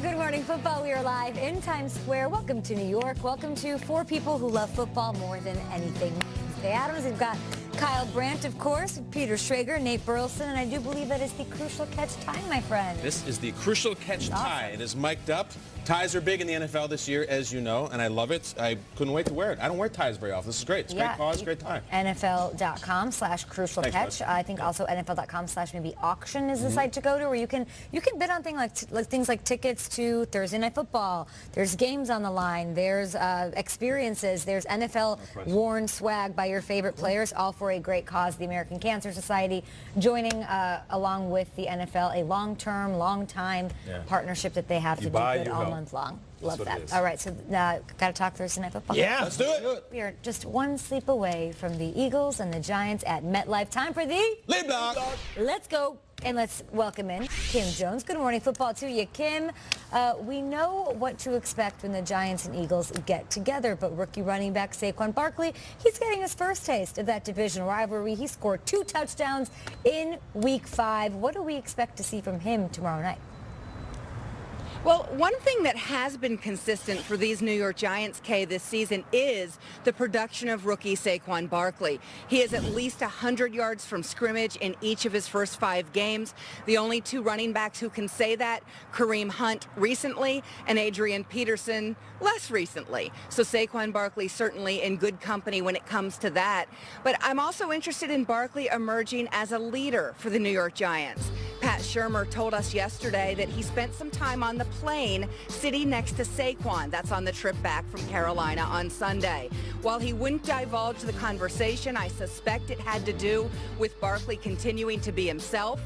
Good Morning Football. We are live in Times Square. Welcome to New York. Welcome to four people who love football more than anything. Wednesday Adams. We've got Kyle Brandt, of course, Peter Schrager, Nate Burleson, and I do believe that is the crucial catch time, my friend. This is the crucial catch tie. It is mic'd up. Ties are big in the NFL this year, as you know, and I love it. I couldn't wait to wear it. I don't wear ties very often. This is great. It's a great cause, great tie. NFL.com/crucial catch. I think also NFL.com/maybe auction is the site to go to, where you can bid on things like tickets to Thursday Night Football. There's games on the line. There's experiences. There's NFL worn swag by your favorite players, all for a great cause. The American Cancer Society joining along with the NFL, a long-time partnership that they have to do good all month long. Love that. All right, so got to talk Thursday Night Football. Yeah, let's do it. We are just one sleep away from the Eagles and the Giants at MetLife. Time for the Lead Block. Let's go. And let's welcome in Kim Jones. Good morning football to you, Kim. We know what to expect when the Giants and Eagles get together, but rookie running back Saquon Barkley, he's getting his first taste of that division rivalry. He scored 2 touchdowns in Week 5. What do we expect to see from him tomorrow night? Well, one thing that has been consistent for these New York Giants, Kay, this season is the production of rookie Saquon Barkley. He is at least 100 yards from scrimmage in each of his first 5 games. The only 2 running backs who can say that, Kareem Hunt recently and Adrian Peterson less recently. So Saquon Barkley certainly in good company when it comes to that. But I'm also interested in Barkley emerging as a leader for the New York Giants. Pat Shermer told us yesterday that he spent some time on the plane sitting next to Saquon. That's on the trip back from Carolina on Sunday. While he wouldn't divulge the conversation, I suspect it had to do with Barkley continuing to be himself,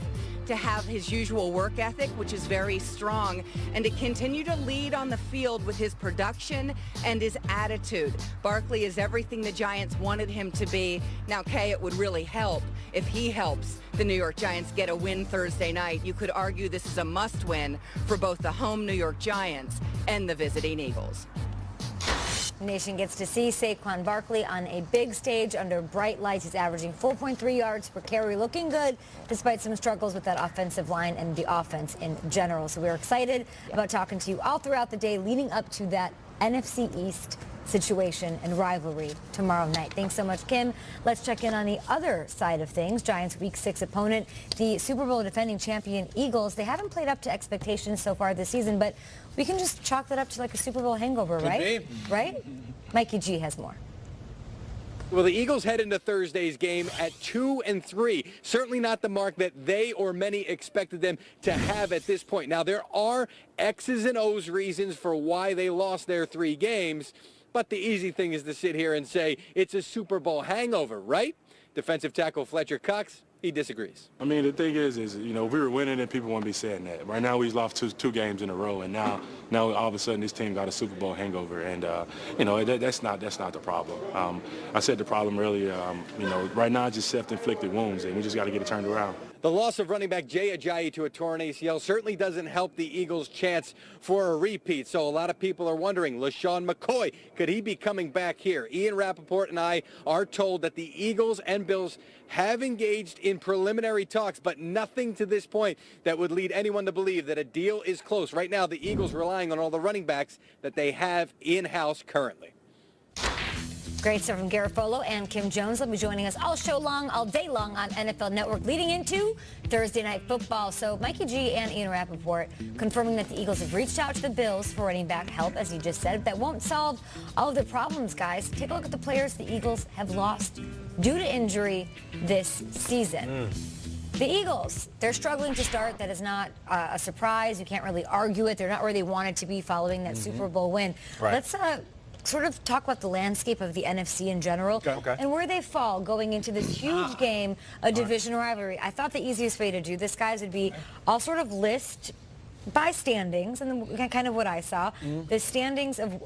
to have his usual work ethic, which is very strong, and to continue to lead on the field with his production and his attitude. Barkley is everything the Giants wanted him to be. Now, Kay, it would really help if he helps the New York Giants get a win Thursday night. You could argue this is a must-win for both the home New York Giants and the visiting Eagles. Nation gets to see Saquon Barkley on a big stage under bright lights. He's averaging 4.3 yards per carry, looking good despite some struggles with that offensive line and the offense in general. So we're excited about talking to you all throughout the day leading up to that NFC East situation and rivalry tomorrow night. Thanks so much, Kim. Let's check in on the other side of things. Giants' Week 6 opponent, the Super Bowl defending champion Eagles. They haven't played up to expectations so far this season, but we can just chalk that up to like a Super Bowl hangover, right? Right? Mikey G has more. Well, the Eagles head into Thursday's game at 2-3. Certainly not the mark that they or many expected them to have at this point. Now, there are X's and O's reasons for why they lost their 3 games, but the easy thing is to sit here and say it's a Super Bowl hangover, right? Defensive tackle Fletcher Cox, he disagrees. I mean, the thing is, you know, if we were winning and people wouldn't be saying that. Right now, we've lost two games in a row, and now all of a sudden this team got a Super Bowl hangover, and you know, that's not the problem. I said the problem earlier. You know, right now it's just self-inflicted wounds, and we just got to get it turned around. The loss of running back Jay Ajayi to a torn ACL certainly doesn't help the Eagles' chance for a repeat. So a lot of people are wondering, LaShawn McCoy, could he be coming back here? Ian Rappaport and I are told that the Eagles and Bills have engaged in preliminary talks, but nothing to this point that would lead anyone to believe that a deal is close. Right now, the Eagles relying on all the running backs that they have in-house currently. Great stuff from Garofolo and Kim Jones. They'll be joining us all show long, all day long on NFL Network leading into Thursday Night Football. So Mikey G and Ian Rappaport confirming that the Eagles have reached out to the Bills for running back help, as you just said. That won't solve all of the problems, guys. Take a look at the players the Eagles have lost due to injury this season. The Eagles, they're struggling to start. That is not a surprise. You can't really argue it. They're not where they wanted to be following that Super Bowl win. Let's sort of talk about the landscape of the NFC in general and where they fall going into this huge game, a division rivalry. I thought the easiest way to do this, guys, would be I'll sort of list by standings, and then kind of what I saw, the standings of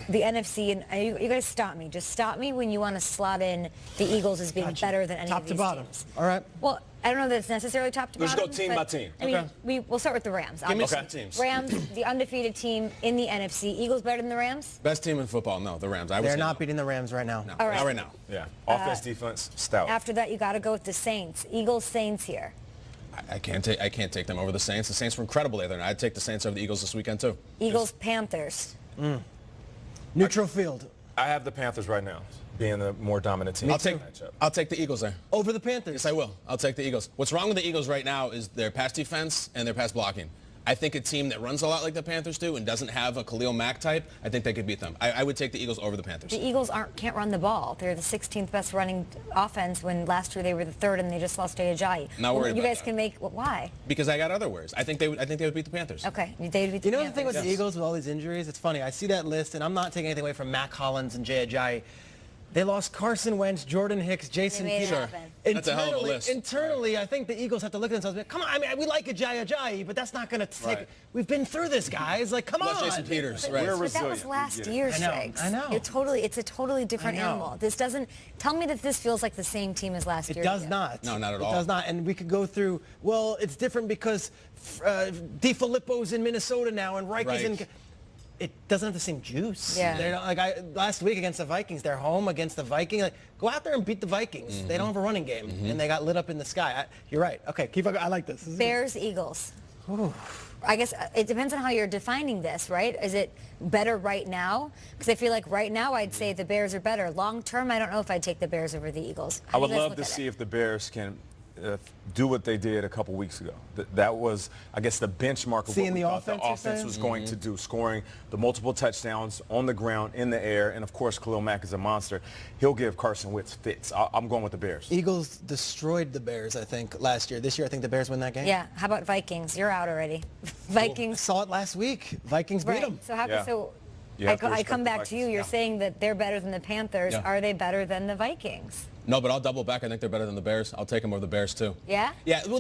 the NFC, and you guys stop me. Just stop me when you want to slot in the Eagles as being better than any of these teams. Top to bottom. All right. Well, I don't know that it's necessarily top to bottom. Let's go team by team. I mean, we'll start with the Rams. Give me some teams. Rams, the undefeated team in the NFC. Eagles better than the Rams? Best team in football? No, the Rams. They're not beating the Rams right now. No, all right. Not right now. Yeah. Offense, defense, stout. After that, you got to go with the Saints. Eagles, Saints here. I can't take them over the Saints. The Saints were incredible the other night. I'd take the Saints over the Eagles this weekend too. Eagles, Panthers. Neutral field. I have the Panthers right now, being the more dominant team. I'll take the Eagles there. Over the Panthers. Yes, I will. I'll take the Eagles. What's wrong with the Eagles right now is their pass defense and their pass blocking. I think a team that runs a lot like the Panthers do and doesn't have a Khalil Mack type, I think they could beat them. I would take the Eagles over the Panthers. The Eagles can't run the ball. They're the 16th best running offense when last year they were the 3rd and they just lost to Ajayi. Not worried about You guys that. can make why? Because I got other words. I think they would beat the Panthers. Okay, they would beat the You know Panthers. the thing with the Eagles with all these injuries? It's funny. I see that list, and I'm not taking anything away from Mac Hollins and Jay Ajayi. They lost Carson Wentz, Jordan Hicks, Jason They made it Peters. happen. That's a hell of a list. Internally, I think the Eagles have to look at themselves and be, come on, I mean, we like Ajayi, but that's not going to take. Right. We've been through this, guys. Like, come Plus on. Jason Peters, But, right. We're but that was resilient. last We get it. year, I know, Shakes. I know. It's a totally different I know. animal. This doesn't tell me that this feels like the same team as last year. It does to you. not. No, not at all. It does not. And we could go through, well, it's different because DiFilippo's in Minnesota now and Reich is in. Right. It doesn't have the same juice. Yeah. They're not, last week against the Vikings, they're home against the Vikings. Like, go out there and beat the Vikings. They don't have a running game, and they got lit up in the sky. You're right. Okay, keep on. I like this. This is good. Bears, Eagles. I guess it depends on how you're defining this, right? Is it better right now? Because I feel like right now I'd say the Bears are better. Long term, I don't know if I'd take the Bears over the Eagles. I How do would you guys love look to at it? see if the Bears can do what they did a couple weeks ago. That was, I guess, the benchmark of Seeing what we the thought the offense, you're offense saying? was going to do, scoring the multiple touchdowns on the ground, in the air, and of course Khalil Mack is a monster. He'll give Carson Wentz fits. I'm going with the Bears. Eagles destroyed the Bears, I think, last year. This year, I think the Bears win that game. Yeah. How about Vikings? You're out already. Vikings. Saw it last week. Vikings beat Right. them. So how? Yeah. So You have to I respect come the back to you. Vikings. You're Yeah. saying that they're better than the Panthers. Yeah. Are they better than the Vikings? No, but I'll double back. I think they're better than the Bears. I'll take them over the Bears too. Yeah? Yeah, well,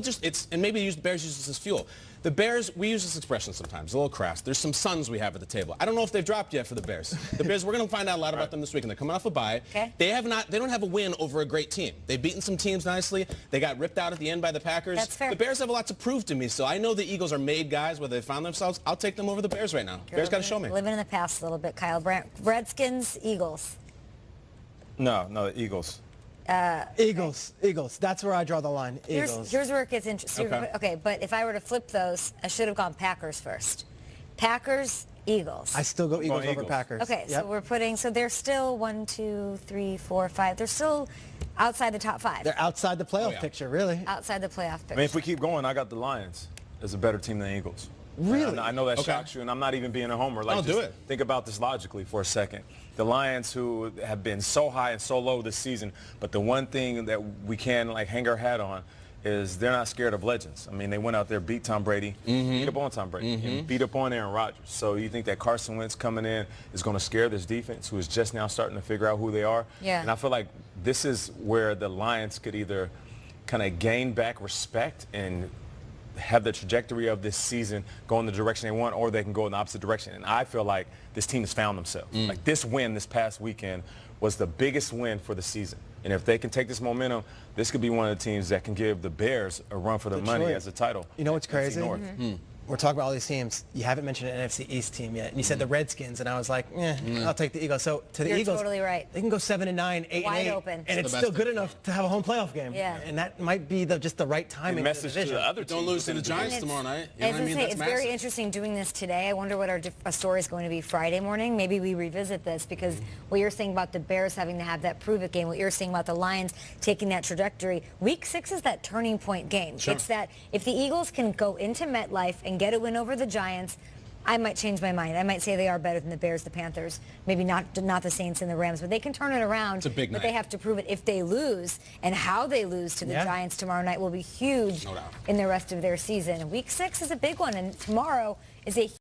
and maybe the Bears use this as fuel. The Bears, we use this expression sometimes, a little crass. There's some sons we have at the table. I don't know if they've dropped yet for the Bears. The Bears, we're going to find out a lot about them this weekend. They're coming off a bye. Okay. They don't have a win over a great team. They've beaten some teams nicely. They got ripped out at the end by the Packers. That's fair. The Bears have a lot to prove to me, so I know the Eagles are made guys where they found themselves. I'll take them over the Bears right now. Bears got to show me. Living in the past a little bit, Kyle. Redskins, Eagles. No, the Eagles. Eagles. That's where I draw the line. Eagles. Here's where it gets interesting. Okay. Okay, but if I were to flip those, I should have gone Packers first. Packers, Eagles. I still go Eagles over Eagles. Packers. Okay, Yep. so we're putting, so they're still 1, 2, 3, 4, 5. They're still outside the top 5. They're outside the playoff yeah. picture, really. Outside the playoff picture. I mean, if we keep going, I got the Lions as a better team than the Eagles. Really? I know that Okay. shocks you, and I'm not even being a homer. Like, No, do just it. Think about this logically for a second. The Lions, who have been so high and so low this season, but the one thing that we can hang our hat on is they're not scared of legends. I mean, they went out there, beat Tom Brady, beat up on Tom Brady, and beat up on Aaron Rodgers. So you think that Carson Wentz coming in is going to scare this defense, who is just now starting to figure out who they are? Yeah. And I feel like this is where the Lions could either kind of gain back respect and have the trajectory of this season go in the direction they want, or they can go in the opposite direction. And I feel like this team has found themselves. Like, this win this past weekend was the biggest win for the season. And if they can take this momentum, this could be one of the teams that can give the Bears a run for the money Detroit. as a title. You know what's NFC crazy? North. We're talking about all these teams. You haven't mentioned an NFC East team yet. And you said the Redskins, and I was like, I'll take the Eagles. So to the You're Eagles, totally right. they can go 7-9, 8-8, Wide open. and it's the still best good they enough to have a home playoff game. Yeah. And that might be just the right timing. And for the message to division. the other teams. Don't lose to the within Giants And tomorrow night. I You was know what I going mean? to say, That's it's very massive. interesting doing this today. I wonder what our story is going to be Friday morning. Maybe we revisit this, because what you're saying about the Bears having to have that prove-it game, what you're saying about the Lions taking that trajectory. Week 6 is that turning point game. Sure. It's that if the Eagles can go into MetLife and get a win over the Giants, I might change my mind. I might say they are better than the Bears, the Panthers, maybe not the Saints and the Rams, but they can turn it around. It's a big but night. they have to prove it if they lose, and how they lose to the Yeah. Giants tomorrow night will be huge No doubt. in the rest of their season. Week 6 is a big one, and tomorrow is a